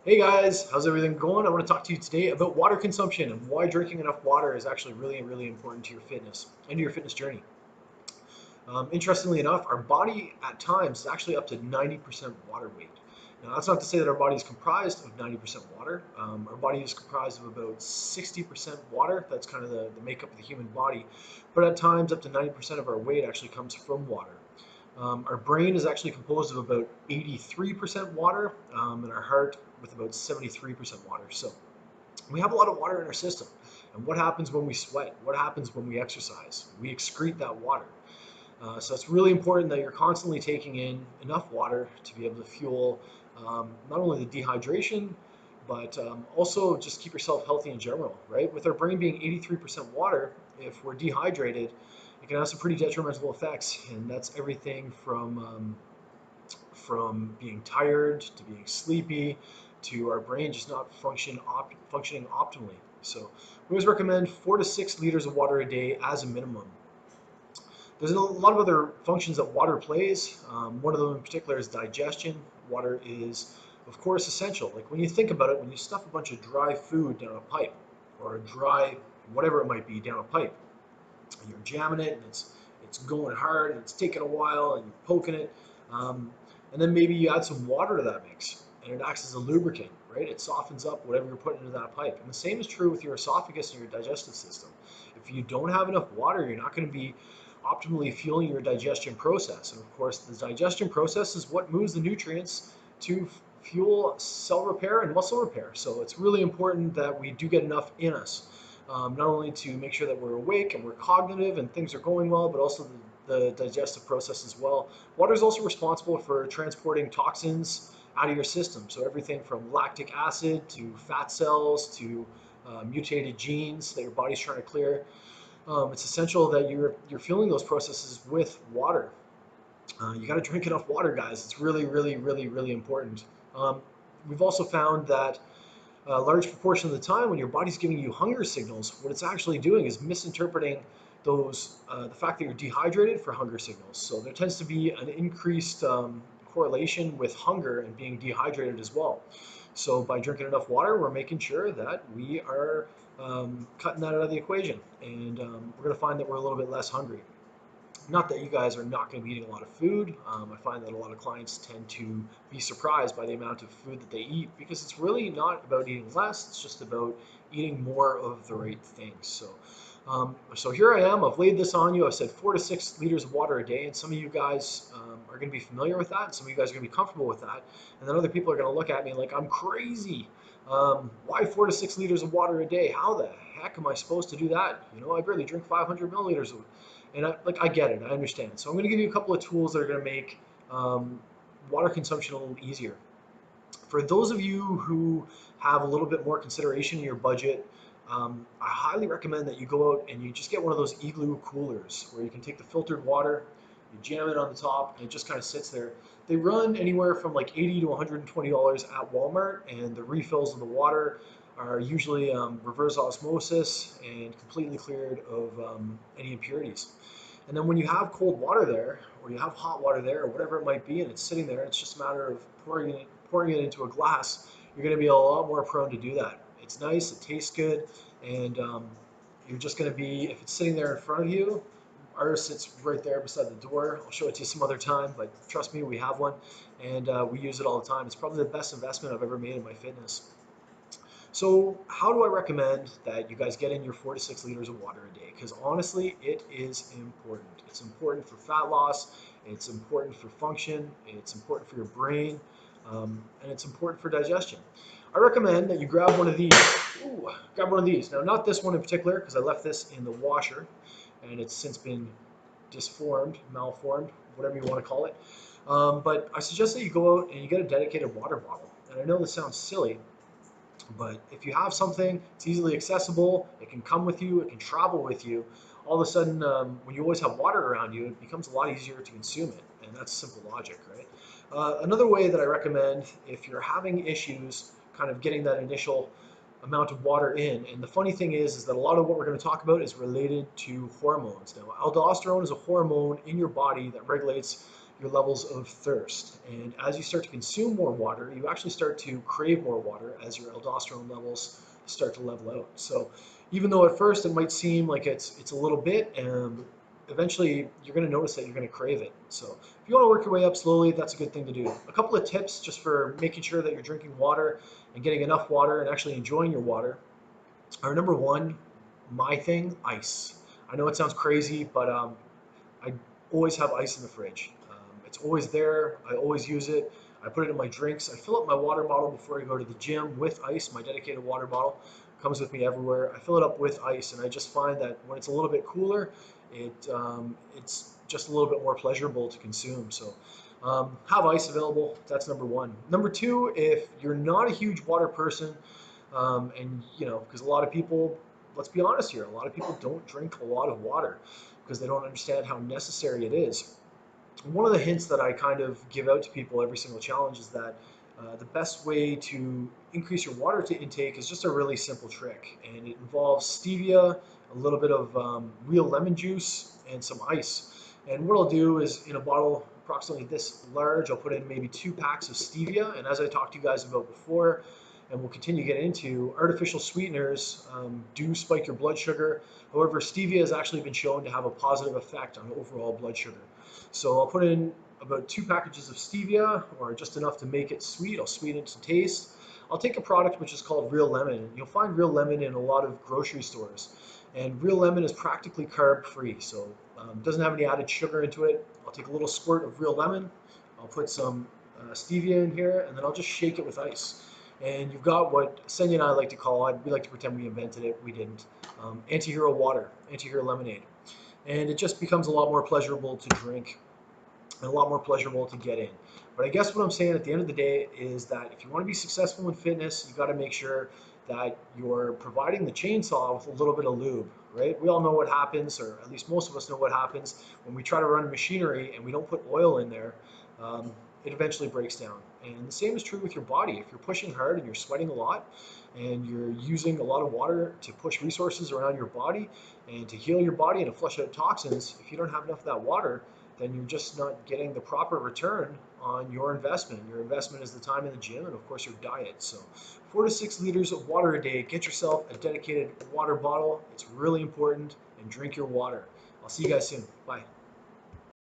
Hey guys, how's everything going? I want to talk to you today about water consumption and why drinking enough water is actually really, really important to your fitness and to your fitness journey. Interestingly enough, our body at times is actually up to 90% water weight. Now, that's not to say that our body is comprised of 90% water. Our body is comprised of about 60% water. That's kind of the makeup of the human body. But at times, up to 90% of our weight actually comes from water. Our brain is actually composed of about 83% water, and our heart with about 73% water. So we have a lot of water in our system. And what happens when we sweat? What happens when we exercise? We excrete that water. So it's really important that you're constantly taking in enough water to be able to fuel not only the dehydration, but also just keep yourself healthy in general, right? With our brain being 83% water, if we're dehydrated, it can have some pretty detrimental effects, and that's everything from being tired to being sleepy to our brain just not functioning optimally. So we always recommend 4 to 6 liters of water a day as a minimum. There's a lot of other functions that water plays. One of them in particular is digestion. Water is, of course, essential. Like when you think about it, when you stuff a bunch of dry food down a pipe, or a dry whatever it might be down a pipe, and you're jamming it and it's going hard and it's taking a while and you're poking it, um, and then maybe you add some water to that mix and it acts as a lubricant, right? It softens up whatever you're putting into that pipe. And the same is true with your esophagus and your digestive system. If you don't have enough water, you're not going to be optimally fueling your digestion process. And of course, the digestion process is what moves the nutrients to fuel cell repair and muscle repair. So it's really important that we do get enough in us, not only to make sure that we're awake and we're cognitive and things are going well, but also the digestive process as well. Water is also responsible for transporting toxins out of your system. So everything from lactic acid to fat cells to mutated genes that your body's trying to clear. It's essential that you're fueling those processes with water. You got to drink enough water, guys. It's really, really, really, really important. Um, we've also found that a large proportion of the time when your body's giving you hunger signals, what it's actually doing is misinterpreting the fact that you're dehydrated for hunger signals. So there tends to be an increased correlation with hunger and being dehydrated as well. So by drinking enough water, we're making sure that we are cutting that out of the equation, and we're going to find that we're a little bit less hungry. Not that you guys are not going to be eating a lot of food. I find that a lot of clients tend to be surprised by the amount of food that they eat because it's really not about eating less. It's just about eating more of the right things. So here I am. I've laid this on you. I've said 4 to 6 liters of water a day, and some of you guys are going to be familiar with that, and some of you guys are going to be comfortable with that, and then other people are going to look at me like I'm crazy. Why 4 to 6 liters of water a day? How the heck am I supposed to do that? I barely drink 500 milliliters of and I get it, I understand. So I'm going to give you a couple of tools that are going to make um, water consumption a little easier. For those of you who have a little bit more consideration in your budget, I highly recommend that you go out and you just get one of those igloo coolers where you can take the filtered water, you jam it on the top, and it just kind of sits there. They run anywhere from like $80 to $120 at Walmart, and the refills of the water are usually reverse osmosis and completely cleared of any impurities. And then when you have cold water there, or you have hot water there, or whatever it might be, and it's sitting there, it's just a matter of pouring it into a glass. You're going to be a lot more prone to do that. It's nice, it tastes good, and you're just going to be, if it's sitting there in front of you, ours sits right there beside the door. I'll show it to you some other time, but trust me, we have one, and we use it all the time. It's probably the best investment I've ever made in my fitness. So how do I recommend that you guys get in your 4 to 6 liters of water a day? Because honestly, it is important. It's important for fat loss. It's important for function. It's important for your brain. And it's important for digestion. I recommend that you grab one of these. Ooh, grab one of these. Now, not this one in particular, because I left this in the washer, and it's since been disformed, malformed, whatever you want to call it. But I suggest that you go out and you get a dedicated water bottle. And I know this sounds silly, but if you have something, it's easily accessible, it can come with you, it can travel with you. All of a sudden, when you always have water around you, it becomes a lot easier to consume it. And that's simple logic, right? Another way that I recommend if you're having issues kind of getting that initial amount of water in, and the funny thing is that a lot of what we're going to talk about is related to hormones. Now, aldosterone is a hormone in your body that regulates your levels of thirst. And as you start to consume more water, you actually start to crave more water as your aldosterone levels start to level out. So even though at first it might seem like it's a little bit, eventually you're going to notice that you're going to crave it. So if you want to work your way up slowly, that's a good thing to do. A couple of tips just for making sure that you're drinking water and getting enough water and actually enjoying your water are: number one, my thing, ice. I know it sounds crazy, but I always have ice in the fridge. It's always there. I always use it. I put it in my drinks. I fill up my water bottle before I go to the gym with ice. My dedicated water bottle comes with me everywhere. I fill it up with ice, and I just find that when it's a little bit cooler, it's just a little bit more pleasurable to consume. So have ice available. That's number one. Number two, if you're not a huge water person, and because a lot of people, let's be honest here, a lot of people don't drink a lot of water because they don't understand how necessary it is. One of the hints that I kind of give out to people every single challenge is that the best way to increase your water intake is just a really simple trick, and it involves stevia, a little bit of real lemon juice, and some ice. And what I'll do is, in a bottle approximately this large, I'll put in maybe 2 packs of stevia. And as I talked to you guys about before, and we'll continue to get into, artificial sweeteners do spike your blood sugar. However, stevia has actually been shown to have a positive effect on overall blood sugar. So I'll put in about 2 packages of stevia, or just enough to make it sweet. I'll sweeten it to taste. I'll take a product which is called Real Lemon. You'll find Real Lemon in a lot of grocery stores. And Real Lemon is practically carb-free, so doesn't have any added sugar into it. I'll take a little squirt of Real Lemon. I'll put some stevia in here, and then I'll just shake it with ice. And you've got what Senya and I like to call, we like to pretend we invented it, we didn't, anti-hero water, anti-hero lemonade. And it just becomes a lot more pleasurable to drink and a lot more pleasurable to get in. But I guess what I'm saying at the end of the day is that if you want to be successful in fitness, you got to make sure that you're providing the chainsaw with a little bit of lube, right? We all know what happens, or at least most of us know what happens when we try to run machinery and we don't put oil in there. It eventually breaks down. And the same is true with your body. If you're pushing hard and you're sweating a lot and you're using a lot of water to push resources around your body and to heal your body and to flush out toxins, if you don't have enough of that water, then you're just not getting the proper return on your investment. Your investment is the time in the gym and, of course, your diet. So 4 to 6 liters of water a day. Get yourself a dedicated water bottle. It's really important, and drink your water. I'll see you guys soon. Bye.